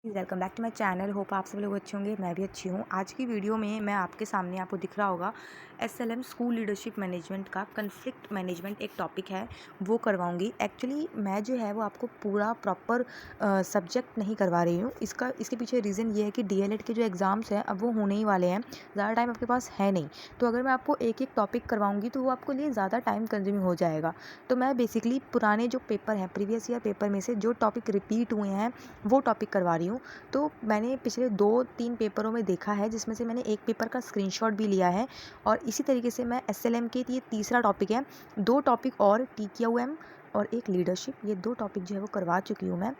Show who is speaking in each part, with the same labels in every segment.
Speaker 1: Welcome back to my channel. Hope आप सब लोग अच्छे होंगे, मैं भी अच्छी हूँ। आज की वीडियो में मैं आपके सामने, आपको दिख रहा होगा, एसएलएम स्कूल लीडरशिप मैनेजमेंट का कन्फ्लिक्ट मैनेजमेंट एक टॉपिक है, वो करवाऊँगी। एक्चुअली मैं जो है वो आपको पूरा प्रॉपर सब्जेक्ट नहीं करवा रही हूँ। इसके पीछे रीज़न ये है कि डीएलएड के जो एग्ज़ाम्स हैं अब वो होने ही वाले हैं, ज़्यादा टाइम आपके पास है नहीं। तो अगर मैं आपको एक एक टॉपिक करवाऊँगी तो वो आपको लिए ज़्यादा टाइम कंज्यूमिंग हो जाएगा। तो मैं बेसिकली पुराने जो पेपर हैं, प्रीवियस ईयर पेपर में से जो टॉपिक रिपीट हुए हैं वो टॉपिक करवा रही हूँ। तो मैंने पिछले 2-3 पेपरों में देखा है, जिसमें से मैंने एक पेपर का स्क्रीनशॉट भी लिया है, और इसी तरीके से मैं एसएलएम के ये तीसरा टॉपिक है, 2 टॉपिक और टीक्यूएम और एक लीडरशिप, ये 2 टॉपिक जो है वो करवा चुकी हूँ मैं।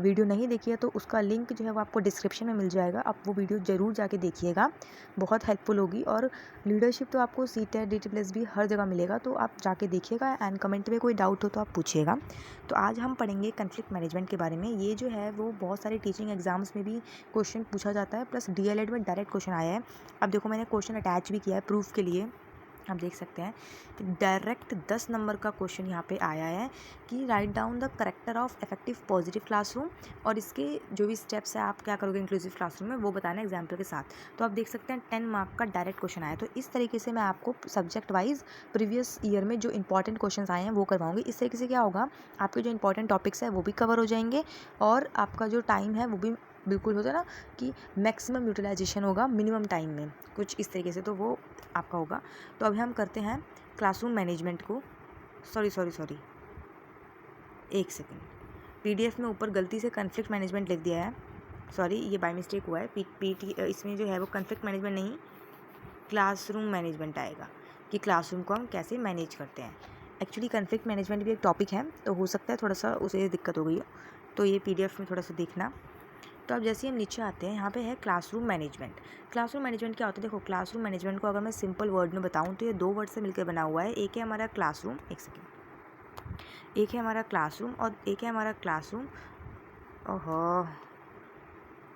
Speaker 1: वीडियो नहीं देखी है तो उसका लिंक जो है वो आपको डिस्क्रिप्शन में मिल जाएगा, आप वो वीडियो ज़रूर जाके देखिएगा, बहुत हेल्पफुल होगी। और लीडरशिप तो आपको सीटेट डीटीप्लस भी हर जगह मिलेगा, तो आप जाके देखिएगा एंड कमेंट में कोई डाउट हो तो आप पूछिएगा। तो आज हम पढ़ेंगे कन्फ्लिक्ट मैनेजमेंट के बारे में। ये जो है वो बहुत सारे टीचिंग एग्जाम्स में भी क्वेश्चन पूछा जाता है, प्लस डीएलएड में डायरेक्ट क्वेश्चन आया है। अब देखो, मैंने क्वेश्चन अटैच भी किया है प्रूफ के लिए, आप देख सकते हैं कि डायरेक्ट 10 नंबर का क्वेश्चन यहाँ पे आया है कि write down the character of effective positive classroom, और इसके जो भी स्टेप्स है आप क्या करोगे इंक्लूसिव क्लासरूम में, वो बताना है एग्जाम्पल के साथ। तो आप देख सकते हैं 10 मार्क का डायरेक्ट क्वेश्चन आया। तो इस तरीके से मैं आपको सब्जेक्ट वाइज प्रीवियस ईयर में जो इंपॉर्टेंट क्वेश्चन आए हैं वो करवाऊंगी। इस तरीके से क्या होगा, आपके जो इंपॉर्टेंट टॉपिक्स है वो भी कवर हो जाएंगे, और आपका जो टाइम है वो भी बिल्कुल होता है ना कि मैक्सिमम यूटिलाइजेशन होगा मिनिमम टाइम में, कुछ इस तरीके से तो वो आपका होगा। तो अभी हम करते हैं क्लासरूम मैनेजमेंट को। सॉरी, एक सेकेंड, पीडीएफ में ऊपर गलती से कन्फ्लिक्ट मैनेजमेंट लिख दिया है, सॉरी, ये बाय मिस्टेक हुआ है। पीटी इसमें जो है वो कन्फ्लिक्ट मैनेजमेंट नहीं, क्लासरूम मैनेजमेंट आएगा, कि क्लासरूम को हम कैसे मैनेज करते हैं। एक्चुअली कन्फ्लिक्ट मैनेजमेंट भी एक टॉपिक है, तो हो सकता है थोड़ा सा उसे दिक्कत हो गई हो, तो ये पीडीएफ में थोड़ा सा देखना। तो अब जैसे हम नीचे आते हैं, यहाँ पे है क्लासरूम मैनेजमेंट। क्लासरूम मैनेजमेंट क्या होता है, देखो क्लासरूम मैनेजमेंट को अगर मैं सिंपल वर्ड में बताऊँ तो ये 2 वर्ड से मिलकर बना हुआ है। एक है हमारा क्लासरूम, एक सेकेंड, एक है हमारा क्लासरूम और एक है हमारा क्लासरूम, ओहो,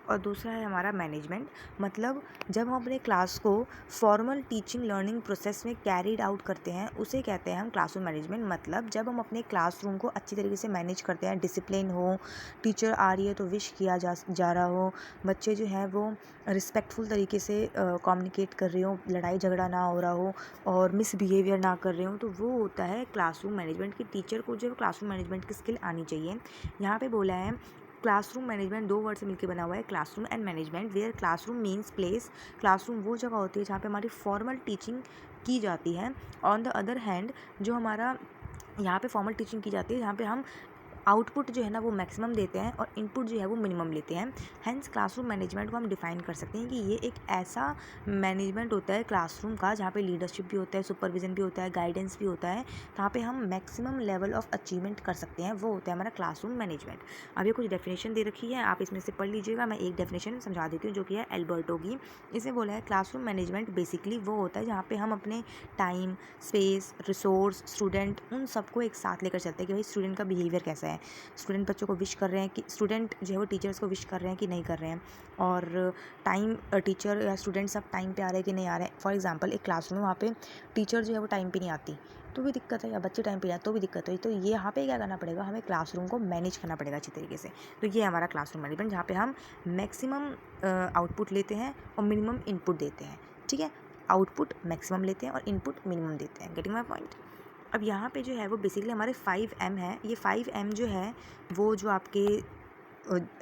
Speaker 1: और दूसरा है हमारा मैनेजमेंट। मतलब जब हम अपने क्लास को फॉर्मल टीचिंग लर्निंग प्रोसेस में कैरीड आउट करते हैं, उसे कहते हैं हम क्लासरूम मैनेजमेंट। मतलब जब हम अपने क्लासरूम को अच्छी तरीके से मैनेज करते हैं, डिसिप्लिन हो, टीचर आ रही है तो विश किया जा रहा हो, बच्चे जो है वो रिस्पेक्टफुल तरीके से कम्युनिकेट कर रहे हो, लड़ाई झगड़ा ना हो रहा हो और मिसबिहेवियर ना कर रहे हो, तो वो होता है क्लासरूम मैनेजमेंट। की टीचर को जो क्लासरूम मैनेजमेंट की स्किल आनी चाहिए। यहाँ पे बोला है क्लासरूम मैनेजमेंट 2 वर्ड से मिलकर बना हुआ है, classroom and management, where classroom means place. Classroom वो जगह होती है जहाँ पे हमारी फॉर्मल टीचिंग की जाती है। ऑन द अदर हैंड जो हमारा यहाँ पे फॉर्मल टीचिंग की जाती है, जहाँ पे हम आउटपुट जो है ना वो मैक्सिमम देते हैं और इनपुट जो है वो मिनिमम लेते हैं। हैंस क्लासरूम मैनेजमेंट को हम डिफाइन कर सकते हैं कि ये एक ऐसा मैनेजमेंट होता है क्लासरूम का जहाँ पे लीडरशिप भी होता है, सुपरविजन भी होता है, गाइडेंस भी होता है, जहाँ पे हम मैक्सिमम लेवल ऑफ अचीवमेंट कर सकते हैं, वो होता है हमारा क्लासरूम मैनेजमेंट। अब ये कुछ डेफिनेशन दे रखी है, आप इसमें से पढ़ लीजिएगा। मैं एक डेफिनेशन समझा देती हूँ जो कि है एल्बर्टो की। इसे बोला है क्लासरूम मैनेजमेंट बेसिकली वो होता है जहाँ पे हम अपने टाइम, स्पेस, रिसोर्स, स्टूडेंट, उन सबको एक साथ लेकर चलते हैं कि भाई स्टूडेंट का बिहेवियर कैसा है, स्टूडेंट बच्चों को विश कर रहे हैं कि स्टूडेंट जो है वो टीचर्स को विश कर रहे हैं कि नहीं कर रहे हैं, और टाइम टीचर या स्टूडेंट सब टाइम पे आ रहे हैं कि नहीं आ रहे हैं। फॉर एग्जांपल एक क्लासरूम है, वहाँ पे टीचर जो है वो टाइम पे नहीं आती तो भी दिक्कत है, या बच्चे टाइम पे आए तो भी दिक्कत है। तो ये यहाँ पे क्या करना पड़ेगा, हमें क्लासरूम को मैनेज करना पड़ेगा अच्छी तरीके से। तो ये हमारा क्लासरूम मैनेजमेंट, जहाँ पे हम मैक्सिमम आउटपुट लेते हैं और मिनिमम इनपुट देते हैं। ठीक है, आउटपुट मैक्सिमम लेते हैं और इनपुट मिनिमम देते हैं। Getting my point. अब यहाँ पे जो है वो बेसिकली हमारे 5M है। ये 5M जो है वो जो आपके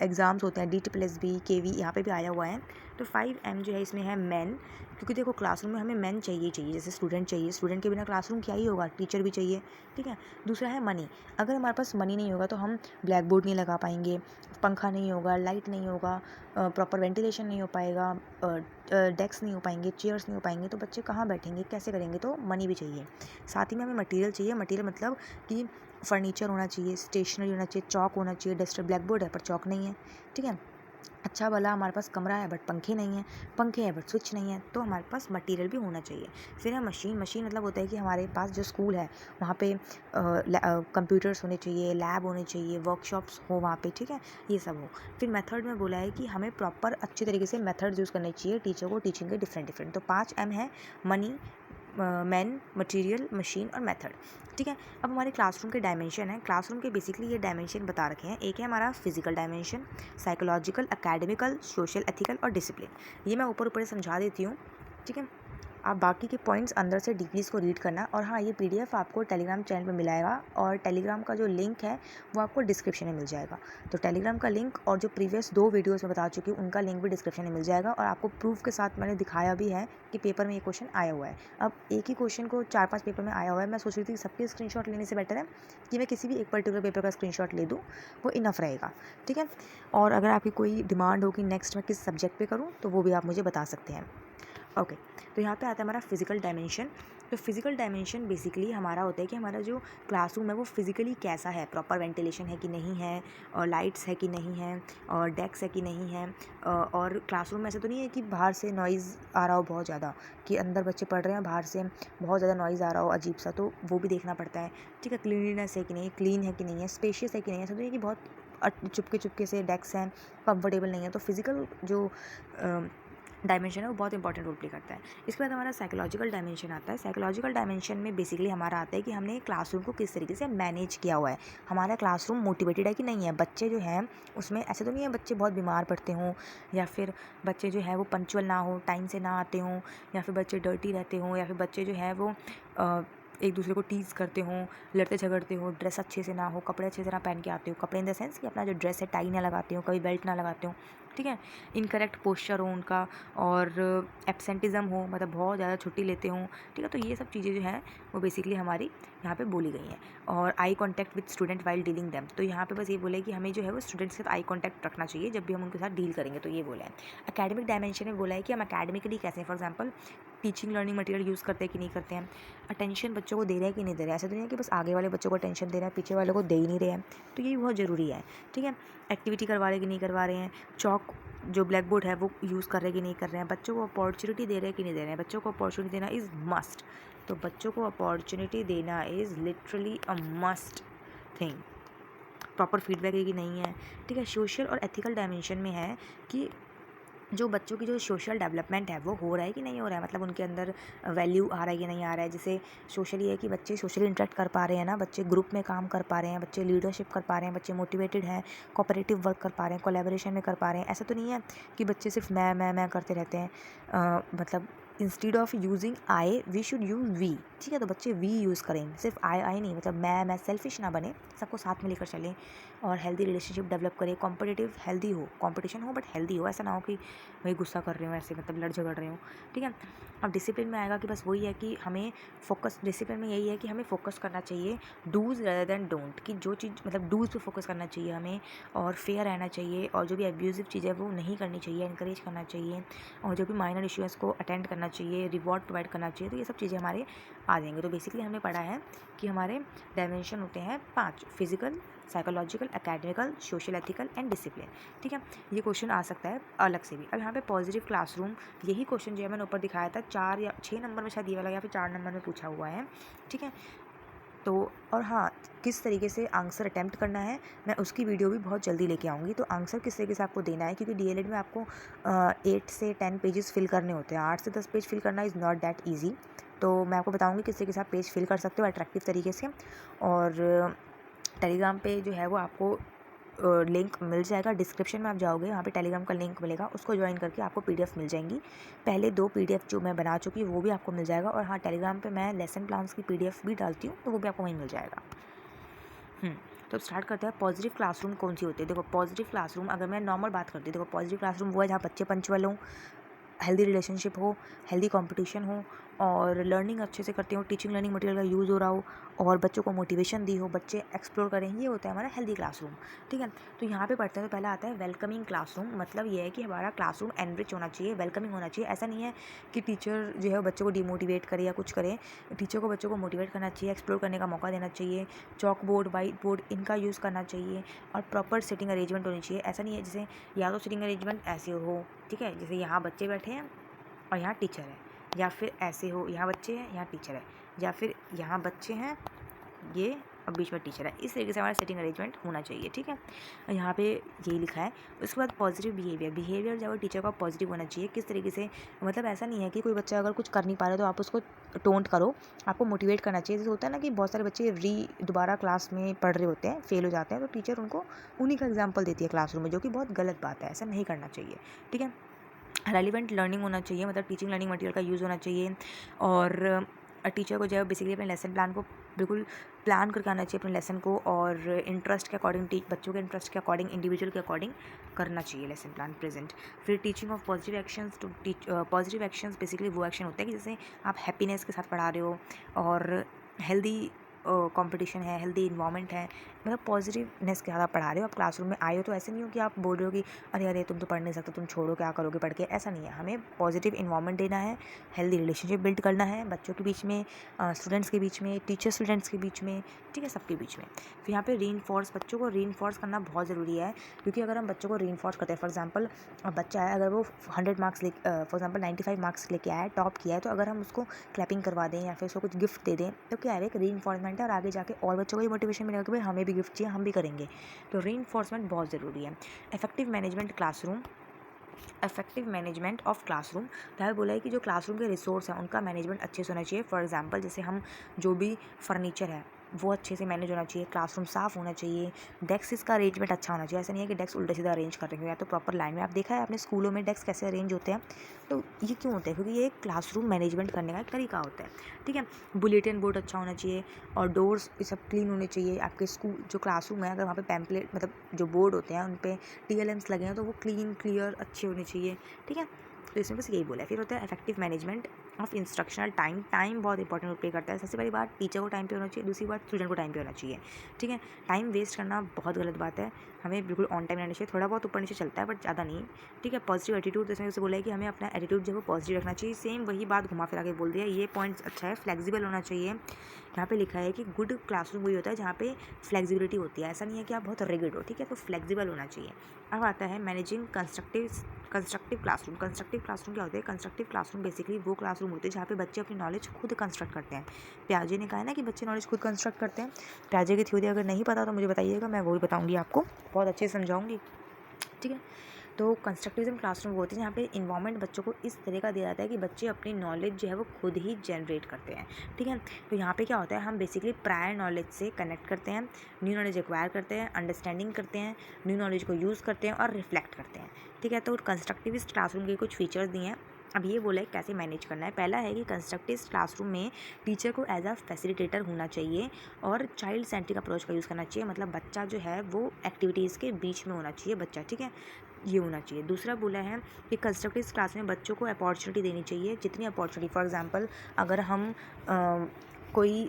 Speaker 1: एग्ज़ाम्स होते हैं, DTPLSB, KV, यहाँ पे भी आया हुआ है। तो 5M जो है इसमें है मैन, क्योंकि देखो क्लासरूम में हमें मैन चाहिए, जैसे स्टूडेंट चाहिए, स्टूडेंट के बिना क्लासरूम क्या ही होगा, टीचर भी चाहिए। ठीक है, दूसरा है मनी। अगर हमारे पास मनी नहीं होगा तो हम ब्लैक बोर्ड नहीं लगा पाएंगे, पंखा नहीं होगा, लाइट नहीं होगा, प्रॉपर वेंटिलेशन नहीं हो पाएगा, डेस्क नहीं हो पाएंगे, चेयर्स नहीं हो पाएंगे, तो बच्चे कहाँ बैठेंगे, कैसे करेंगे। तो मनी भी चाहिए। साथ ही में हमें मटेरियल चाहिए। मटेरियल मतलब कि फर्नीचर होना चाहिए, स्टेशनरी होना चाहिए, चौक होना चाहिए। डस्टर, ब्लैक बोर्ड है पर चौक नहीं है। ठीक है, अच्छा भला हमारे पास कमरा है बट पंखे नहीं है, पंखे है बट स्विच नहीं है, तो हमारे पास मटेरियल भी होना चाहिए। फिर है मशीन। मशीन मतलब होता है कि हमारे पास जो स्कूल है वहाँ पे कंप्यूटर्स होने चाहिए, लैब होने चाहिए, वर्कशॉप्स हो वहाँ पे। ठीक है, ये सब हो। फिर मेथड में बोला है कि हमें प्रॉपर अच्छी तरीके से मेथड्स यूज़ करने चाहिए टीचर को टीचिंग के डिफरेंट। तो 5M है, मनी, मैन, मटेरियल, मशीन और मेथड। ठीक है, अब हमारे क्लासरूम के डायमेंशन है। क्लासरूम के बेसिकली ये डायमेंशन बता रखे हैं। एक है हमारा physical dimension, psychological, academical, social, ethical और डिसिप्लिन। ये मैं ऊपर ऊपर समझा देती हूँ। ठीक है, आप बाकी के पॉइंट्स अंदर से डीपली इसको रीड करना। और हाँ, ये पीडीएफ आपको टेलीग्राम चैनल पे मिलाएगा और टेलीग्राम का जो लिंक है वो आपको डिस्क्रिप्शन में मिल जाएगा। तो टेलीग्राम का लिंक और जो प्रीवियस 2 वीडियोस में बता चुकी हूँ उनका लिंक भी डिस्क्रिप्शन में मिल जाएगा। और आपको प्रूफ के साथ मैंने दिखाया भी है कि पेपर में ये क्वेश्चन आया हुआ है। अब एक ही क्वेश्चन को 4-5 पेपर में आया हुआ है। मैं सोच रही थी कि सबके स्क्रीनशॉट लेने से बेटर है कि मैं किसी भी एक पर्टिकुलर पेपर का स्क्रीनशॉट ले दूँ, वो इनफ रहेगा। ठीक है, और अगर आपकी कोई डिमांड हो कि नेक्स्ट मैं किस सब्जेक्ट पे करूँ तो वो भी आप मुझे बता सकते हैं। ओके, तो यहाँ पे आता है हमारा फिजिकल डायमेंशन। तो फिजिकल डायमेंशन बेसिकली हमारा होता है कि हमारा जो क्लासरूम है वो फिजिकली कैसा है, प्रॉपर वेंटिलेशन है कि नहीं है, और लाइट्स है कि नहीं है, और डेस्क है कि नहीं है, और क्लासरूम में ऐसा तो नहीं है कि बाहर से नॉइज़ आ रहा हो बहुत ज़्यादा, कि अंदर बच्चे पढ़ रहे हैं बाहर से बहुत ज़्यादा नॉइज़ आ रहा हो अजीब सा, तो वो भी देखना पड़ता है। ठीक है, क्लीनलीनेस है कि नहीं, क्लीन है कि नहीं है, स्पेशियस है कि नहीं है। ऐसा तो नहीं है कि बहुत चुपके चुपके से डेस्क हैं, कंफर्टेबल नहीं है। तो फिजिकल जो डायमेंशन है वो बहुत इंपॉर्टेंट रोल प्ले करता है। इसके बाद हमारा साइकोलॉजिकल डायमेंशन आता है। साइकोलॉजिकल डायमेंशन में बेसिकली हमारा आता है कि हमने क्लासरूम को किस तरीके से मैनेज किया हुआ है, हमारा क्लासरूम मोटिवेटेड है कि नहीं है। बच्चे जो हैं उसमें ऐसे तो नहीं है बच्चे बहुत बीमार पड़ते हों, या फिर बच्चे जो है वो पंक्चुअल ना हो, टाइम से ना आते हों, या फिर बच्चे डर्टी रहते हों, या फिर बच्चे जो है वो एक दूसरे को टीज़ करते हों, लड़ते झगड़ते हो, ड्रेस अच्छे से ना हो, कपड़े अच्छे से ना पहन के आते हो। कपड़े इन द सेंस कि अपना जो ड्रेस है टाई ना लगाते हो, कभी बेल्ट ना लगाते हो। ठीक है, इनकरेक्ट पोस्चर हो उनका, और एब्सेंटिज़म हो, मतलब बहुत ज़्यादा छुट्टी लेते हों। ठीक है, तो ये सब चीज़ें जो हैं वो बेसिकली हमारी यहाँ पे बोली गई हैं। और eye contact with student while dealing them, तो यहाँ पे बस ये बोले कि हमें जो है वो स्टूडेंट्स के साथ आई कॉन्टैक्ट रखना चाहिए जब भी हम उनके साथ डील करेंगे, तो ये बोला है। एकेडमिक डायमेंशन में बोला है कि हम एकेडमिकली कैसे, for example teaching learning material use करते हैं कि नहीं करते हैं, अटेंशन बच्चों को दे रहे हैं कि नहीं दे रहे हैं। ऐसा तो नहीं है कि बस आगे वाले बच्चों को अटेंशन दे रहे हैं, पीछे वालों को दे ही नहीं रहे हैं, तो ये भी बहुत ज़रूरी है। ठीक है, एक्टिविटी करवा रहे कि नहीं करवा रहे हैं, चौक जो ब्लैक बोर्ड है वो यूज़ कर रहे हैं कि नहीं कर रहे हैं, बच्चों को अपॉर्चुनिटी दे रहे हैं कि नहीं दे रहे हैं। बच्चों को अपॉर्चुनिटी देना इज़ मस्ट, तो बच्चों को अपॉर्चुनिटी देना is literally a must thing. Proper feedback है कि नहीं है। ठीक है, सोशल और एथिकल डायमेंशन में है कि जो बच्चों की जो सोशल डेवलपमेंट है वो हो रहा है कि नहीं हो रहा है, मतलब उनके अंदर वैल्यू आ रहा है कि नहीं आ रहा है। जैसे सोशली है कि बच्चे सोशली इंटरेक्ट कर पा रहे हैं ना, बच्चे ग्रुप में काम कर पा रहे हैं, बच्चे लीडरशिप कर पा रहे हैं, बच्चे मोटिवेटेड हैं, कोऑपरेटिव वर्क कर पा रहे हैं, कोलैबोरेशन में कर पा रहे हैं। ऐसा तो नहीं है कि बच्चे सिर्फ मैं करते रहते हैं। मतलब instead of using I we should use we. ठीक है, तो बच्चे वी यूज़ करें, सिर्फ आई नहीं, मतलब मैं सेल्फिश ना बने, सबको साथ में लेकर चलें, और हेल्दी रिलेशनशिप डेवलप करें। कॉम्पिटिटिव हेल्दी हो, कॉम्पिटिशन हो बट हेल्दी हो, ऐसा ना हो कि वही गुस्सा कर रहे हो, ऐसे मतलब लड़ झगड़ रहे हो। ठीक है, अब डिसिप्लिन में आएगा कि बस वही है कि हमें फोकस, डिसिप्लिन में यही है कि हमें फोकस करना चाहिए डूज़ रेदर देन डोंट, कि जो चीज़ मतलब डूज़ पे फोकस करना चाहिए हमें, और फेयर रहना चाहिए, और जो भी एब्यूजिव चीज़ है वो नहीं करनी चाहिए, इनकरेज करना चाहिए, और जो भी माइनर इश्यूज़ को अटेंड करना चाहिए, रिवॉर्ड प्रोवाइड करना चाहिए। तो ये सब चीज़ें हमारे आ जाएंगे। तो बेसिकली हमने पढ़ा है कि हमारे डायमेंशन होते हैं 5, physical, psychological, academical, social, ethical and discipline. ठीक है, ये क्वेश्चन आ सकता है अलग से भी। अब यहाँ पे पॉजिटिव क्लासरूम, यही क्वेश्चन जो है मैंने ऊपर दिखाया था 4 या 6 नंबर में शायद ये वाला, या फिर 4 नंबर में पूछा हुआ है। ठीक है, तो और हाँ, किस तरीके से आंसर अटैम्प्ट करना है मैं उसकी वीडियो भी बहुत जल्दी लेके आऊँगी। तो आंसर किस तरीके से आपको देना है, क्योंकि डीएलएड में आपको 8 से 10 पेजेस फिल करने होते हैं। 8 से 10 पेज फिल करना इज़ नॉट दैट ईजी। तो मैं आपको बताऊँगी किस तरीके से आप पेज फिल कर सकते हो अट्रैक्टिव तरीके से। और टेलीग्राम पे जो है वो आपको लिंक मिल जाएगा, डिस्क्रिप्शन में आप जाओगे वहाँ पे टेलीग्राम का लिंक मिलेगा, उसको ज्वाइन करके आपको पीडीएफ मिल जाएंगी। पहले 2 पीडीएफ जो मैं बना चुकी हूँ वो भी आपको मिल जाएगा, और हाँ, टेलीग्राम पे मैं लेसन प्लान्स की पीडीएफ भी डालती हूँ, तो वो भी आपको वहीं मिल जाएगा। तो स्टार्ट करते हैं। पॉजिटिव क्लासरूम कौन सी होती है? देखो, पॉजिटिव क्लासरूम अगर मैं नॉर्मल बात करती हूँ, देखो पॉजिटिव क्लासरूम वो है जहाँ बच्चे पंचुअल हों, हेल्दी रिलेशनशिप हो, हेल्दी कंपटीशन हो, और लर्निंग अच्छे से करते हो, टीचिंग लर्निंग मटेरियल का यूज़ हो रहा हो, और बच्चों को मोटिवेशन दी हो, बच्चे एक्सप्लोर करें, ये होता है हमारा हेल्दी क्लासरूम। ठीक है, तो यहाँ पे पढ़ते हैं तो पहला आता है वेलकमिंग क्लासरूम। मतलब ये है कि हमारा क्लासरूम एनरिच होना चाहिए, वेलकमिंग होना चाहिए। ऐसा नहीं है कि टीचर जो है बच्चों को डिमोटिवेट करे या कुछ करे। टीचर को बच्चों को मोटिवेट करना चाहिए, एक्सप्लोर करने का मौका देना चाहिए, चॉक बोर्ड, वाइट बोर्ड इनका यूज़ करना चाहिए, और प्रॉपर सिटिंग अरेंजमेंट होनी चाहिए। ऐसा नहीं है जैसे या तो सिटिंग अरेंजमेंट ऐसे हो, ठीक है, जैसे यहाँ बच्चे बैठे हैं और यहाँ टीचर है, या फिर ऐसे हो, यहाँ बच्चे हैं यहाँ टीचर है, या फिर यहाँ बच्चे हैं ये और बीच में टीचर है। इस तरीके से हमारा सेटिंग अरेंजमेंट होना चाहिए, ठीक है। यहाँ पे यही लिखा है। उसके बाद पॉजिटिव बिहेवियर जो है टीचर का पॉजिटिव होना चाहिए। किस तरीके से, मतलब ऐसा नहीं है कि कोई बच्चा अगर कुछ कर नहीं पा रहा है तो आप उसको टोंट करो, आपको मोटिवेट करना चाहिए। जैसे होता है ना कि बहुत सारे बच्चे दोबारा क्लास में पढ़ रहे होते हैं, फेल हो जाते हैं, तो टीचर उनको उन्हीं का एग्जाम्पल देती है क्लासरूम में, जो कि बहुत गलत बात है, ऐसा नहीं करना चाहिए, ठीक है। रेलिवेंट लर्निंग होना चाहिए, मतलब टीचिंग लर्निंग मटेरियल का यूज़ होना चाहिए। और टीचर को जो है बेसिकली अपने लेसन प्लान को बिल्कुल प्लान करके आना चाहिए अपने लेसन को, और इंटरेस्ट के अकॉर्डिंग बच्चों के इंटरेस्ट के अकॉर्डिंग, इंडिविजुअल के अकॉर्डिंग करना चाहिए लेसन प्लान प्रेजेंट। फिर टीचिंग ऑफ पॉजिटिव एक्शंस। तो पॉजिटिव एक्शंस बेसिकली वो एक्शन होते हैं कि जैसे आप हैप्पीनेस के साथ पढ़ा रहे हो और हेल्दी कंपटीशन है, हेल्दी इन्वायरमेंट है, मतलब पॉजिटिवनेस के साथ आप पढ़ा रहे हो। आप क्लासरूम में आए हो तो ऐसे नहीं हो कि आप बोल रहे हो कि अरे अरे तुम तो पढ़ नहीं सकते, तुम छोड़ो, क्या करोगे पढ़ के, ऐसा नहीं है। हमें पॉजिटिव इन्वायरमेंट देना है, हेल्दी रिलेशनशिप बिल्ड करना है बच्चों के बीच में, स्टूडेंट्स के बीच में, टीचर स्टूडेंट्स के बीच में, ठीक है, सबके बीच में। फिर यहाँ पे बच्चों को रीइंफोर्स करना बहुत ज़रूरी है, क्योंकि अगर हम बच्चों को रीइंफोर्स करते हैं, फॉर एग्जाम्पल बच्चा है, अगर वो 100 मार्क्स फॉर एग्जाम्पल 95 मार्क्स लेके आया है, टॉप किया है, तो अगर हम उसको क्लैपिंग करवा दें या फिर उसको कुछ गिफ्ट दे दें तो क्या है, एक रीइंफोर्समेंट है, और आगे जाके और बच्चों को ये मोटिवेशन मिलेगा कि भाई हमें भी गिफ्ट चाहिए, हम भी करेंगे। तो रीइंफोर्समेंट बहुत ज़रूरी है। Effective management of classroom. तो बोला है कि जो क्लासरूम के रिसोर्स हैं उनका मैनेजमेंट अच्छे से होना चाहिए। फॉर एग्जांपल जैसे हम जो भी फर्नीचर है वो अच्छे से मैनेज होना चाहिए, क्लासरूम साफ़ होना चाहिए, डेस्क का अरेंजमेंट अच्छा होना चाहिए। ऐसा नहीं है कि डेस्क उल्टे सीधा अरेंज कर रहे हो, या तो प्रॉपर लाइन में। आप देखा है अपने स्कूलों में डेस्क कैसे अरेंज होते हैं, तो ये क्यों होता है, क्योंकि ये क्लासरूम मैनेजमेंट करने का एक तरीका होता है, ठीक है। बुलेटिन बोर्ड अच्छा होना चाहिए और डोर्स ये सब क्लीन होने चाहिए। आपके स्कूल जो क्लासरूम है, अगर वहाँ पे पैम्पलेट मतलब जो बोर्ड होते हैं उन पे TLMs लगे हैं तो वो क्लीन क्लियर अच्छे होने चाहिए, ठीक है। तो इसमें बस यही बोला है। फिर होता है effective management of instructional time. Time बहुत इंपॉर्टेंट रोल प्ले करता है। सबसे पहली बात टीचर को टाइम पे होना चाहिए, दूसरी बात स्टूडेंट को टाइम पे होना चाहिए, ठीक है। टाइम वेस्ट करना बहुत गलत बात है, हमें बिल्कुल ऑन टाइम रहना चाहिए। थोड़ा बहुत ऊपर नीचे चलता है बट ज़्यादा नहीं, ठीक है। पॉजिटिव एटीट्यूड, जैसे उसे बोला है कि हमें अपना एटीट्यूड जो है वो पॉजिटिव रखना चाहिए। सेम वही बात घुमा फिरा के बोल दिया, ये पॉइंट्स अच्छा है। फ्लेक्सिबल होना चाहिए। यहाँ पे लिखा है कि गुड क्लासरूम वही होता है जहाँ पे फ्लेक्सिबिलिटी होती है, ऐसा नहीं है कि आप बहुत रिगिड हो, ठीक है। तो फ्लेक्सिबल होना चाहिए। अब आता है managing constructive classroom. Constructive classroom क्या होते हैं? कंस्ट्रक्टिव क्लासरूम बेसिकली वो क्लासरूम होते हैं जहाँ पे बच्चे अपनी नॉलेज खुद कंस्ट्रक्ट करते हैं। प्याजे ने कहा है ना कि बच्चे नॉलेज खुद कंस्ट्रक्ट करते हैं। प्याजे की थ्योरी अगर नहीं पता तो मुझे बताइएगा, मैं वो भी बताऊँगी आपको, बहुत अच्छे से समझाऊँगी, ठीक है। तो कंस्ट्रक्टिविज्म क्लासरूम वो होती है जहाँ पे इन्वायरमेंट बच्चों को इस तरह का दिया जाता है कि बच्चे अपनी नॉलेज जो है वो खुद ही जनरेट करते हैं, ठीक है। तो यहाँ पे क्या होता है, हम बेसिकली प्रायर नॉलेज से कनेक्ट करते हैं, न्यू नॉलेज एक्वायर करते हैं, अंडरस्टैंडिंग करते हैं, न्यू नॉलेज को यूज़ करते हैं और रिफ्लेक्ट करते हैं, ठीक है। तो कंस्ट्रक्टिविस्ट क्लासरूम के कुछ फीचर्स दिए हैं। अब ये बोला है कैसे मैनेज करना है। पहला है कि कंस्ट्रक्टिव क्लासरूम में टीचर को एज अ फैसिलिटेटर होना चाहिए और चाइल्ड सेंट्रिक अप्रोच का यूज़ करना चाहिए, मतलब बच्चा जो है वो एक्टिविटीज़ के बीच में होना चाहिए बच्चा, ठीक है, ये होना चाहिए। दूसरा बोला है कि कंस्ट्रक्टिव क्लास में बच्चों को अपॉर्चुनिटी देनी चाहिए, जितनी अपॉर्चुनिटी, फॉर एग्जांपल अगर हम कोई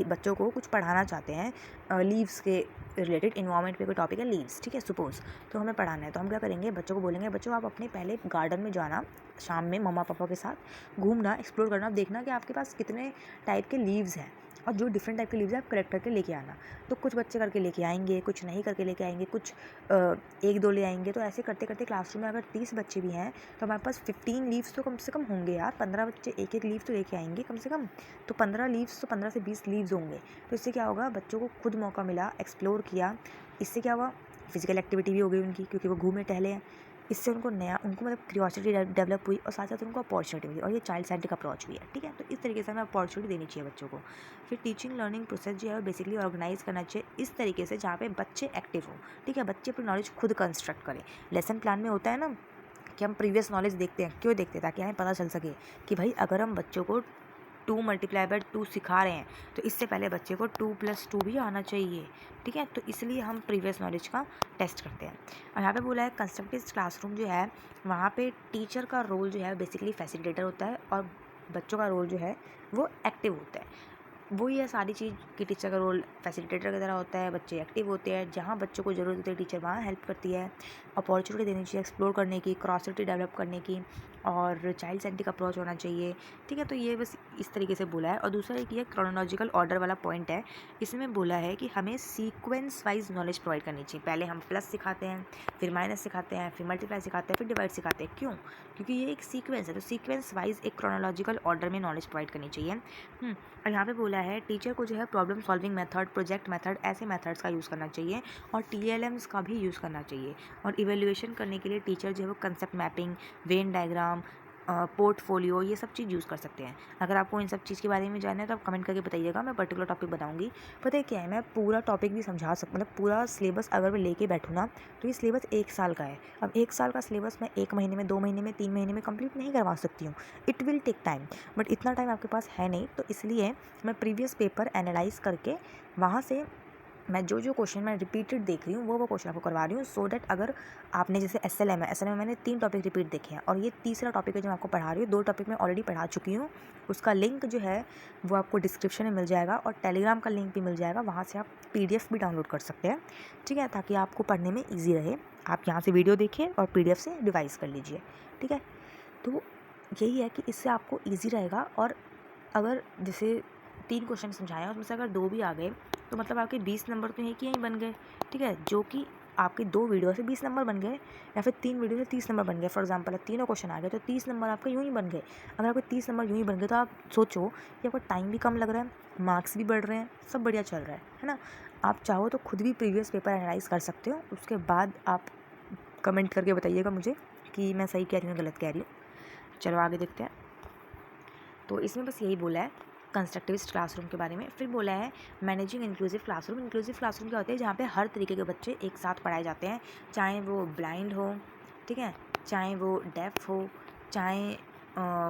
Speaker 1: बच्चों को कुछ पढ़ाना चाहते हैं, लीव्स के रिलेटेड, इन्वायरमेंट पे कोई टॉपिक है लीव्स, ठीक है, सपोज, तो हमें पढ़ाना है, तो हम क्या करेंगे, बच्चों को बोलेंगे बच्चों आप अपने पहले गार्डन में जाना, शाम में मम्मा पापा के साथ घूमना, एक्सप्लोर करना, देखना कि आपके पास कितने टाइप के लीव्स हैं, और जो डिफरेंट टाइप के लीव्स हैं आप कलेक्ट करके लेके आना। तो कुछ बच्चे करके लेके आएंगे, कुछ नहीं करके लेके आएंगे, कुछ एक दो ले आएंगे। तो ऐसे करते करते क्लासरूम में अगर 30 बच्चे भी हैं तो हमारे पास 15 लीव्स तो कम से कम होंगे यार। 15 बच्चे एक एक लीव तो लेके आएंगे कम से कम, तो 15 लीव्स तो 15 से 20 लीव्स होंगे। तो इससे क्या होगा, बच्चों को खुद मौका मिला, एक्सप्लोर किया। इससे क्या हुआ, फिजिकल एक्टिविटी भी हो गई उनकी, क्योंकि वो घूमे टहले हैं। इससे उनको मतलब क्यूरियोसिटी डेवलप हुई और साथ साथ उनको अपॉर्चुनिटी मिली, और ये चाइल्ड सेंट्रिक अप्रोच भी है, ठीक है। तो इस तरीके से हमें अपॉर्चुनिटी देनी चाहिए बच्चों को। फिर टीचिंग लर्निंग प्रोसेस जो है बेसिकली ऑर्गेनाइज करना चाहिए इस तरीके से जहाँ पे बच्चे एक्टिव हों, ठीक है, बच्चे अपनी नॉलेज खुद कंस्ट्रक्ट करें। लेसन प्लान में होता है ना कि हम प्रीवियस नॉलेज देखते हैं, क्यों देखते हैं, ताकि हमें पता चल सके कि भाई अगर हम बच्चों को 2 × 2 सिखा रहे हैं तो इससे पहले बच्चे को 2 + 2 भी आना चाहिए, ठीक है। तो इसलिए हम प्रीवियस नॉलेज का टेस्ट करते हैं। और यहाँ पे बोला है कंस्ट्रक्टिव क्लासरूम जो है वहाँ पे टीचर का रोल जो है बेसिकली फैसिलिटेटर होता है, और बच्चों का रोल जो है वो एक्टिव होता है। वही है सारी चीज़ कि टीचर का रोल फैसिलिटेटर की तरह होता है, बच्चे एक्टिव होते हैं, जहाँ बच्चों को ज़रूरत होती है टीचर वहाँ हेल्प करती है। अपॉर्चुनिटी देनी चाहिए एक्सप्लोर करने की, क्रॉसिटी डेवलप करने की, और चाइल्ड सेंट्रिक अप्रोच होना चाहिए, ठीक है। तो ये बस इस तरीके से बोला है। और दूसरा एक ये क्रोनोलॉजिकल ऑर्डर वाला पॉइंट है, इसमें बोला है कि हमें सीक्वेंस वाइज नॉलेज प्रोवाइड करनी चाहिए। पहले हम प्लस सिखाते हैं, फिर माइनस सिखाते हैं, फिर मल्टीप्लाई सिखाते हैं, फिर डिवाइड सिखाते हैं। क्यों? क्योंकि ये एक सीक्वेंस है, तो सीक्वेंस वाइज एक क्रोनोलॉजिकल ऑर्डर में नॉलेज प्रोवाइड करनी चाहिए। और यहाँ पे बोला है टीचर को जो है problem solving method, project method, ऐसे मेथड्स का यूज़ करना चाहिए और TLMs का भी यूज़ करना चाहिए। और इवेल्युएशन करने के लिए टीचर जो है वो concept mapping, Venn diagram, portfolio, ये सब चीज़ यूज़ कर सकते हैं। अगर आपको इन सब चीज़ के बारे में जानना है तो आप कमेंट करके बताइएगा, मैं पर्टिकुलर टॉपिक बताऊंगी। पता है क्या है, मैं पूरा टॉपिक भी समझा मतलब पूरा सिलेबस अगर मैं लेके बैठूँ ना, तो ये सिलेबस 1 साल का है। अब 1 साल का सिलेबस मैं 1 महीने में, 2 महीने में, 3 महीने में कंप्लीट नहीं करवा सकती हूँ। It will take time, but इतना टाइम आपके पास है नहीं, तो इसलिए मैं प्रीवियस पेपर एनालाइज करके वहाँ से मैं जो क्वेश्चन मैं रिपीटेड देख रही हूँ वो क्वेश्चन आपको करवा रही हूँ, सो डैट अगर आपने जैसे SLM है, SLM में मैंने 3 टॉपिक रिपीट देखे हैं और ये तीसरा टॉपिक है जो मैं आपको पढ़ा रही हूँ। 2 टॉपिक मैं ऑलरेडी पढ़ा चुकी हूँ, उसका लिंक जो है वो आपको डिस्क्रिप्शन में मिल जाएगा और टेलीग्राम का लिंक भी मिल जाएगा, वहाँ से आप PDF भी डाउनलोड कर सकते हैं, ठीक है, ताकि आपको पढ़ने में ईजी रहे। आप यहाँ से वीडियो देखिए और PDF से रिवाइज़ कर लीजिए, ठीक है। तो यही है कि इससे आपको ईजी रहेगा। और अगर जैसे 3 क्वेश्चन समझाए और उसमें से अगर 2 भी आ गए तो मतलब आपके 20 नंबर तो यहीं के यहीं बन गए, ठीक है। जो कि आपके 2 वीडियो से 20 नंबर बन गए या फिर 3 वीडियो से 30 नंबर बन गए। फॉर एग्जांपल तीनों क्वेश्चन आ गए तो 30 नंबर आपके यूँ ही बन गए। अगर आपके 30 नंबर यूँ ही बन गए तो आप सोचो कि आपका टाइम भी कम लग रहा है, मार्क्स भी बढ़ रहे हैं, सब बढ़िया चल रहा है ना। आप चाहो तो खुद भी प्रीवियस पेपर एनालाइज कर सकते हो, उसके बाद आप कमेंट करके बताइएगा मुझे कि मैं सही कह रही हूँ गलत कह रही हूँ। चलो आगे देखते हैं। तो इसमें बस यही बोला है कंस्ट्रक्टिविस्ट क्लासरूम के बारे में। फिर बोला है managing inclusive classroom. Inclusive classroom क्या होते हैं? जहाँ पे हर तरीके के बच्चे एक साथ पढ़ाए जाते हैं, चाहे वो ब्लाइंड हो, ठीक है, चाहे वो डेफ हो, चाहे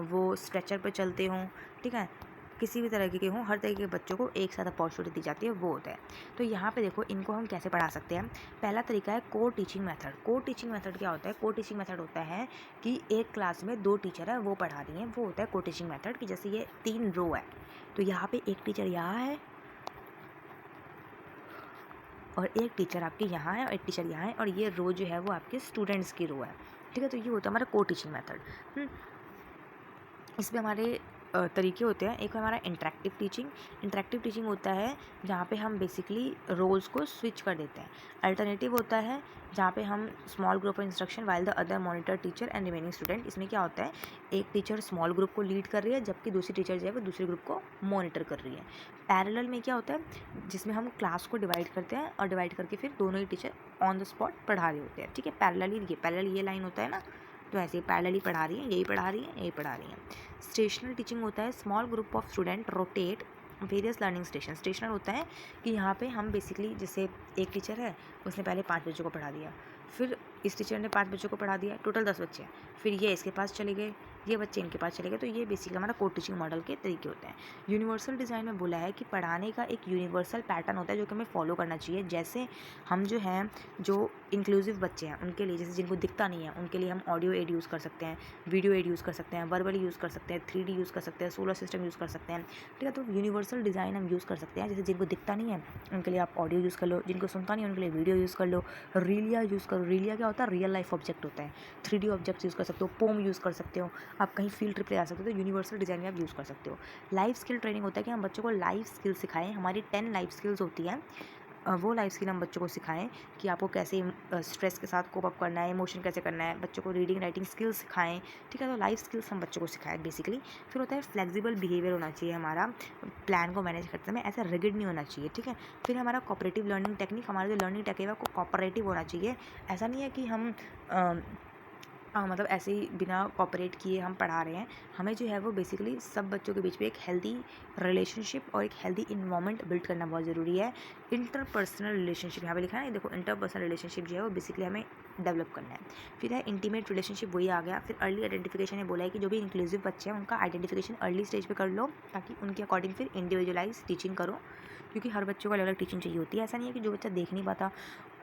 Speaker 1: वो स्ट्रेचर पर चलते हों, ठीक है, किसी भी तरह के हों, हर तरीके के बच्चों को एक साथ अपॉर्चुनिटी दी जाती है, वो होता है। तो यहाँ पे देखो इनको हम कैसे पढ़ा सकते हैं। पहला तरीका है को टीचिंग मेथड। को टीचिंग मेथड क्या होता है? को टीचिंग मेथड होता है कि एक क्लास में 2 टीचर है वो पढ़ा रही हैं, वो होता है को टीचिंग मेथड। कि जैसे ये 3 रो है, तो यहाँ पे एक टीचर यहाँ है और एक टीचर आपके यहाँ है और एक टीचर यहाँ है, और ये रो जो है वो आपके स्टूडेंट्स की रो है, ठीक है। तो ये होता है हमारा को टीचिंग मेथड। इसमें हमारे तरीके होते हैं। एक हमारा इंटरेक्टिव टीचिंग। इंटरेक्टिव टीचिंग होता है जहाँ पे हम बेसिकली रोल्स को स्विच कर देते हैं। अल्टरनेटिव होता है जहाँ पे हम small group of instruction while the other monitor teacher and remaining student. इसमें क्या होता है, एक टीचर स्मॉल ग्रुप को लीड कर रही है जबकि दूसरी टीचर जो है वो दूसरे ग्रुप को मॉनिटर कर रही है। पैरेलल में क्या होता है, जिसमें हम क्लास को डिवाइड करते हैं और डिवाइड करके फिर दोनों ही टीचर ऑन द स्पॉट पढ़ा रहे होते हैं, ठीक है। पैरेलल ये लाइन होता है ना, तो ऐसे ही पैरेलली पढ़ा रही हैं, यही पढ़ा रही हैं, यही पढ़ा रही हैं। स्टेशनल टीचिंग होता है small group of student rotate various learning station. Stational होता है कि यहाँ पे हम बेसिकली जैसे एक टीचर है, उसने पहले 5 बच्चों को पढ़ा दिया, फिर इस टीचर ने 5 बच्चों को पढ़ा दिया, टोटल 10 बच्चे हैं, फिर ये इसके पास चले गए, ये बच्चे इनके पास चले गए। तो ये बेसिकली हमारा को टीचिंग मॉडल के तरीके होते हैं। यूनिवर्सल डिज़ाइन में बोला है कि पढ़ाने का एक यूनिवर्सल पैटर्न होता है जो कि हमें फॉलो करना चाहिए। जैसे हम जो हैं, जो इंक्लूसिव बच्चे हैं उनके लिए, जैसे जिनको दिखता नहीं है उनके लिए हम ऑडियो एड यूज़ कर सकते हैं, वीडियो एड यूज़ कर सकते हैं, वर्बली यूज़ कर सकते हैं, 3D यूज़ कर सकते हैं, सोलर सिस्टम यूज़ कर सकते हैं, ठीक है। तो यूनिवर्सल डिज़ाइन हम यूज़ कर सकते हैं। जैसे जिनको दिखता नहीं है उनके लिए आप ऑडियो यूज़ कर लो, जिनको सुनता नहीं है उनके लिए वीडियो यूज़ कर लो, रीलिया यूज़ करो। रीलिया क्या होता है? रियल लाइफ ऑब्जेक्ट होता है। 3D ऑब्जेक्ट्स यूज़ कर सकते हो, पोम यूज़ कर सकते हो, आप कहीं फील्ड ट्रिप ले जा सकते हो, तो यूनिवर्सल डिज़ाइन में आप यूज़ कर सकते हो। लाइफ स्किल ट्रेनिंग होता है कि हम बच्चों को लाइफ स्किल सिखाएं। हमारी 10 लाइफ स्किल्स होती हैं, वो लाइफ स्किल हम बच्चों को सिखाएं कि आपको कैसे स्ट्रेस के साथ कोप अप करना है, इमोशन कैसे करना है, बच्चों को रीडिंग राइटिंग स्किल्स सिखाएं, ठीक है। तो लाइफ स्किल्स हम बच्चों को सिखाएं बेसिकली। फिर होता है फ्लेक्सिबल बिहेवियर होना चाहिए हमारा, प्लान को मैनेज करते समय ऐसा रिगिड नहीं होना चाहिए, ठीक है। फिर हमारा कोऑपरेटिव लर्निंग टेक्निक, हमारा जो लर्निंग टेक्निक है वो कोऑपरेटिव होना चाहिए। ऐसा नहीं है कि हम मतलब ऐसे ही बिना कोऑपरेट किए हम पढ़ा रहे हैं। हमें जो है वो बेसिकली सब बच्चों के बीच में एक हेल्दी रिलेशनशिप और एक हेल्दी इन्वायरमेंट बिल्ड करना बहुत ज़रूरी है। इंटरपर्सनल रिलेशनशिप यहाँ पे लिखा है ना, देखो इंटरपर्सनल रिलेशनशिप जो है वो बेसिकली हमें डेवलप करना है। फिर है इंटीमेट रिलेशनशिप, वही आ गया। फिर अर्ली आइडेंटिफिकेशन ने बोला है कि जो भी इंक्लूसिव बच्चे हैं उनका आइडेंटिफिकेशन अर्ली स्टेज पे कर लो, ताकि उनके अकॉर्डिंग फिर इंडिविजुअलाइज टीचिंग करो, क्योंकि हर बच्चों को अलग अलग टीचिंग चाहिए होती है। ऐसा नहीं है कि जो बच्चा देख नहीं पाता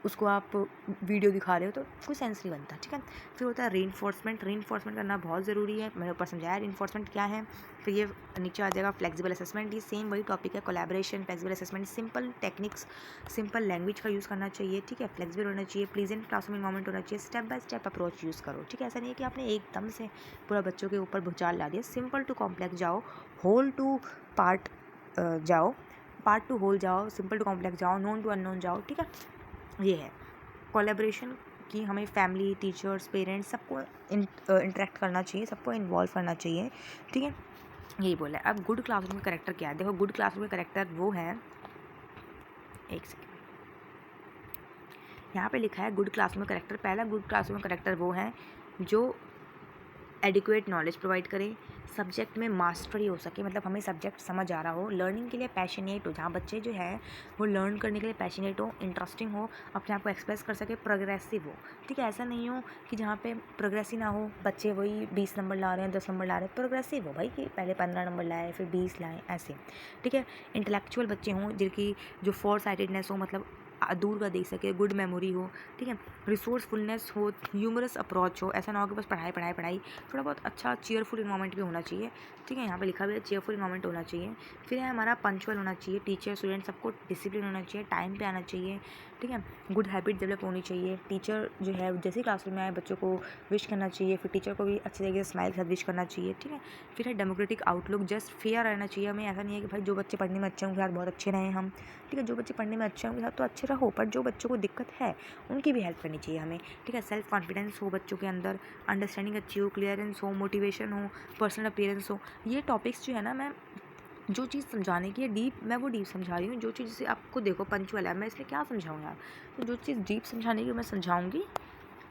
Speaker 1: उसको आप वीडियो दिखा रहे हो तो कोई सेंस नहीं बनता, ठीक है। फिर होता है रीइंफोर्समेंट करना बहुत ज़रूरी है। मैंने ऊपर समझाया रीइंफोर्समेंट क्या है। फिर ये नीचे आ जाएगा फ्लेक्सिबल असेसमेंट, ये सेम वही टॉपिक है, collaboration, flexible assessment, simple techniques, simple language का यूज़ करना चाहिए, ठीक है। फ्लेक्सिबल होना चाहिए, प्लीजेंट क्लासरूम इन्वायरमेंट होना चाहिए, step by step approach use करो, ठीक है। ऐसा नहीं है कि आपने एकदम से पूरा बच्चों के ऊपर भूचाल ला दिया। सिंपल टू कॉम्प्लेक्स जाओ, होल टू पार्ट जाओ, पार्ट टू होल जाओ, सिंपल टू कॉम्प्लेक्स जाओ, नोन टू अननोन जाओ, ठीक है। ये है कोलैबोरेशन की, हमें फैमिली, टीचर्स, पेरेंट्स सबको इंटरेक्ट करना चाहिए, सबको इन्वॉल्व करना चाहिए, ठीक है। यही बोला है। अब गुड क्लासरूम का करेक्टर क्या है? देखो, गुड क्लासरूम का करेक्टर वो है, एक सेकेंड, यहाँ पे लिखा है गुड क्लासरूम का करेक्टर। पहला गुड क्लासरूम का करेक्टर वो है जो एडिक्वेट नॉलेज प्रोवाइड करें, सब्जेक्ट में मास्टरी हो सके, मतलब हमें सब्जेक्ट समझ आ रहा हो, लर्निंग के लिए पैशनेट हो, जहाँ बच्चे जो है वो लर्न करने के लिए पैशनेट हो, इंटरेस्टिंग हो, अपने आप को एक्सप्रेस कर सके, प्रोग्रेसिव हो, ठीक है। ऐसा नहीं हो कि जहाँ पे प्रोग्रेसिव ना हो, बच्चे वही 20 नंबर ला रहे हैं, 10 नंबर ला रहे हैं। प्रोग्रेसिव हो भाई कि पहले 15 नंबर लाए फिर 20 लाएँ, ऐसे, ठीक है। इंटेलेक्चुअल बच्चे हों जिनकी जो फोर साइटेडनेस हो, मतलब दूर का देख सके, गुड मेमोरी हो, ठीक है। रिसोर्सफुलनेस हो, ह्यूमरस अप्रोच हो, ऐसा ना हो कि बस पढ़ाई पढ़ाई पढ़ाई, थोड़ा बहुत अच्छा चीयरफुल इन्वायरमेंट भी होना चाहिए, ठीक है। यहाँ पे लिखा हुआ है चीयरफुल इन्वायरमेंट होना चाहिए। फिर है हमारा पंक्चुअल होना चाहिए, टीचर स्टूडेंट सबको डिसिप्लिन होना चाहिए, टाइम पे आना चाहिए, ठीक है। गुड हैबिट डेवलप होनी चाहिए। टीचर जो है जैसे क्लासरूम में आए बच्चों को विश करना चाहिए, फिर टीचर को भी अच्छी तरीके से स्माइल के साथ विश करना चाहिए, ठीक है। फिर है डेमोक्रेटिक आउटलुक, जस्ट फेयर रहना चाहिए हमें। ऐसा नहीं है कि भाई जो बच्चे पढ़ने में अच्छे हैं उनके साथ बहुत अच्छे रहें हम, ठीक है। जो बच्चे पढ़ने में अच्छे हैं उनके साथ तो अच्छे रहो, पर जो बच्चों को दिक्कत है उनकी भी हेल्प करनी चाहिए हमें, ठीक है। सेल्फ कॉन्फिडेंस हो बच्चों के अंदर, अंडरस्टैंडिंग अच्छी हो, क्लियरेंस हो, मोटिवेशन हो, पर्सनल अपीयरेंस हो। ये टॉपिक्स जो है ना, मैं जो चीज़ समझाने की है डीप, मैं वो डीप समझा रही हूँ। जो चीज़ जैसे आपको देखो पंचुअल है, मैं इसमें क्या समझाऊँ यार। तो जो चीज़ डीप समझाने की मैं समझाऊँगी,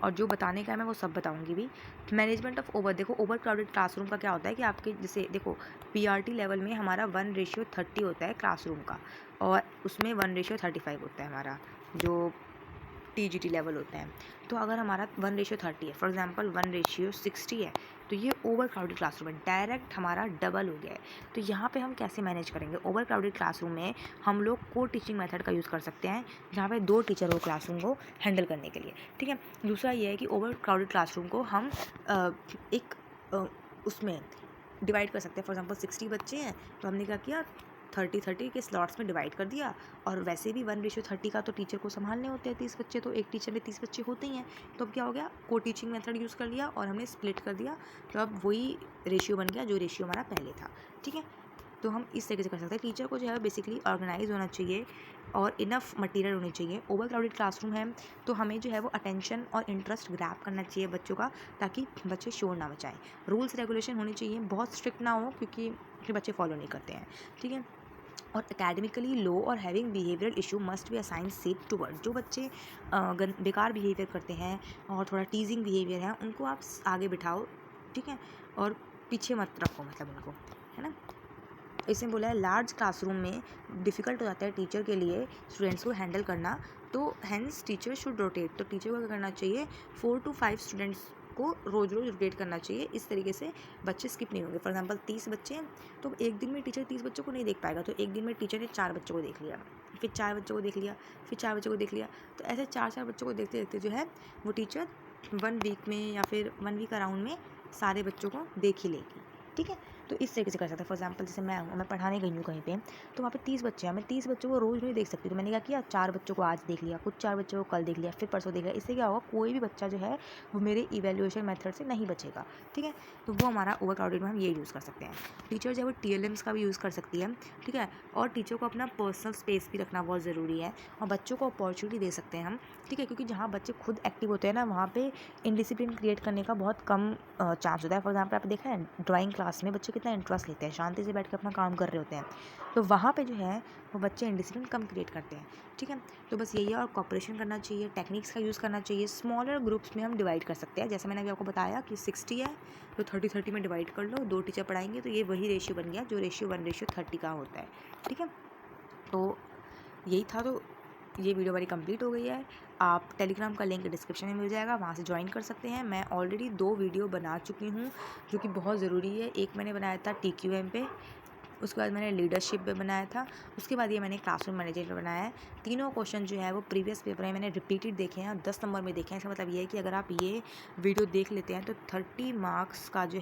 Speaker 1: और जो बताने का है मैं वो सब बताऊँगी भी। मैनेजमेंट ऑफ ओवर, देखो ओवर क्राउडेड क्लासरूम का क्या होता है कि आपके जैसे देखो पीआरटी लेवल में हमारा 1:30 होता है क्लासरूम का, और उसमें 1:35 होता है हमारा जो टीजीटी लेवल होता है। तो अगर हमारा 1:30 है, फॉर एग्जांपल 1:60 है, तो ये ओवर क्राउडेड क्लासरूम है, डायरेक्ट हमारा डबल हो गया है। तो यहाँ पे हम कैसे मैनेज करेंगे? ओवर क्राउडेड क्लासरूम में हम लोग को टीचिंग मेथड का यूज़ कर सकते हैं, जहाँ पे 2 टीचर हो क्लासरूम को हैंडल करने के लिए, ठीक है। दूसरा ये है कि ओवर क्राउडेड क्लासरूम को हम एक उसमें डिवाइड कर सकते हैं। फॉर एग्जांपल 60 बच्चे हैं तो हमने क्या किया, 30-30 के स्लॉट्स में डिवाइड कर दिया। और वैसे भी 1:30 का तो टीचर को संभालने होते हैं 30 बच्चे, तो एक टीचर में 30 बच्चे होते ही हैं। तो अब क्या हो गया, को टीचिंग मेथड यूज़ कर लिया और हमने स्प्लिट कर दिया, तो अब वही रेशियो बन गया जो रेशियो हमारा पहले था, ठीक है। तो हम इस तरीके से कर सकते हैं। टीचर को जो है बेसिकली ऑर्गेनाइज होना चाहिए और इनफ मटेरियल होनी चाहिए। ओवर क्राउडेड क्लासरूम है तो हमें जो है वो अटेंशन और इंटरेस्ट ग्रैब करना चाहिए बच्चों का, ताकि बच्चे शोर ना मचाएं। रूल्स रेगुलेशन होनी चाहिए, बहुत स्ट्रिक्ट ना हो क्योंकि फिर बच्चे फॉलो नहीं करते हैं, ठीक है। और एकेडमिकली लो और having behavioural issue must be assign safe toward, जो बच्चे बेकार बिहेवियर करते हैं और थोड़ा टीजिंग बिहेवियर है उनको आप आगे बिठाओ, ठीक है, और पीछे मत रखो, मतलब उनको, है ना। इसमें बोला है लार्ज क्लासरूम में डिफ़िकल्ट हो जाता है टीचर के लिए स्टूडेंट्स को हैंडल करना, तो हैंस टीचर शुड रोटेट, तो टीचर को क्या करना चाहिए, 4 to 5 स्टूडेंट्स को रोज़ रोज़ रोटेट करना चाहिए। इस तरीके से बच्चे स्किप नहीं होंगे। फॉर एग्जांपल 30 बच्चे हैं तो एक दिन में टीचर 30 बच्चों को नहीं देख पाएगा, तो एक दिन में टीचर ने 4 बच्चों को देख लिया, फिर 4 बच्चों को देख लिया, फिर 4 बच्चों को देख लिया। तो ऐसे 4-4 बच्चों को देखते देखते जो है वो टीचर 1 वीक में या फिर 1 वीक अराउंड में सारे बच्चों को देख ही लेगी, ठीक है। तो इस तरीके से कर सकते हैं। फॉर एग्जांपल जैसे मैं पढ़ाने गई हूँ कहीं पे, तो वहाँ पे 30 बच्चे हैं, मैं 30 बच्चों को रोज़ नहीं देख सकती, तो मैंने क्या किया, 4 बच्चों को आज देख लिया, कुछ 4 बच्चों को कल देख लिया, फिर परसों देख लिया। इससे क्या होगा, कोई भी बच्चा जो है वो मेरे इवैल्यूएशन मेथड से नहीं बचेगा, ठीक है। तो वो हमारा ओवर क्राउडेड में हम ये यूज़ कर सकते हैं। टीचर जो है वो TLMs का भी यूज़ कर सकती है, ठीक है। और टीचर को अपना पर्सनल स्पेस भी रखना बहुत ज़रूरी है, और बच्चों को अपॉर्चुनिटी दे सकते हैं हम, ठीक है, क्योंकि जहाँ बच्चे खुद एक्टिव होते हैं ना, वहाँ पे इनडिसिप्लिन क्रिएट करने का बहुत कम चांस होता है। फॉर एग्जाम्पल आप देखा है ड्राइंग क्लास में बच्चे कितना इंटरेस्ट लेते हैं, शांति से बैठ के अपना काम कर रहे होते हैं, तो वहाँ पे जो है वो बच्चे इंडिसिप्लिन कम क्रिएट करते हैं, ठीक है। तो बस यही है, और कॉपरेशन करना चाहिए, टेक्निक्स का यूज़ करना चाहिए। स्मॉलर ग्रुप्स में हम डिवाइड कर सकते हैं, जैसे मैंने अभी आपको बताया कि 60 है तो 30-30 में डिवाइड कर लो, 2 टीचर पढ़ाएंगे तो ये वही रेशियो बन गया जो रेशियो 1:30 का होता है, ठीक है। तो यही था, तो ये वीडियो हमारी कंप्लीट हो गई है। आप टेलीग्राम का लिंक डिस्क्रिप्शन में मिल जाएगा, वहाँ से ज्वाइन कर सकते हैं। मैं ऑलरेडी 2 वीडियो बना चुकी हूँ जो कि बहुत ज़रूरी है। एक मैंने बनाया था TQM पे, उसके बाद मैंने लीडरशिप पे बनाया था, उसके बाद ये मैंने क्लासरूम मैनेजमेंट पे बनाया है। तीनों क्वेश्चन जो है वो प्रीवियस पेपर में मैंने रिपीटेड देखे हैं और 10 नंबर में देखे हैं। इसका मतलब ये है कि अगर आप ये वीडियो देख लेते हैं तो 30 मार्क्स का जो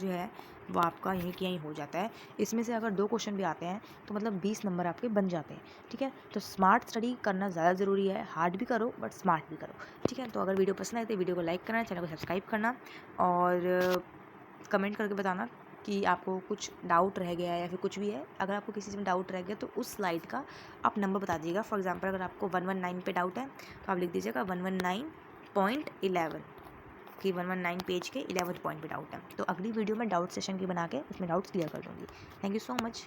Speaker 1: है वो आपका यहीं कि यहीं हो जाता है। इसमें से अगर 2 क्वेश्चन भी आते हैं तो मतलब 20 नंबर आपके बन जाते हैं। ठीक है, तो स्मार्ट स्टडी करना ज़्यादा ज़रूरी है। हार्ड भी करो बट स्मार्ट भी करो। ठीक है, तो अगर वीडियो पसंद आए तो वीडियो को लाइक करना, चैनल को सब्सक्राइब करना और कमेंट करके बताना कि आपको कुछ डाउट रह गया है या फिर कुछ भी है। अगर आपको किसी चीज़ में डाउट रह गया तो उस स्लाइड का आप नंबर बता दीजिएगा। फॉर एग्जांपल अगर आपको 119 पे डाउट है तो आप लिख दीजिएगा 119.11 कि 119 पेज के 11th पॉइंट पे डाउट है। तो अगली वीडियो में डाउट सेशन की बना के उसमें डाउट्स क्लियर कर दूँगी। Thank you so much.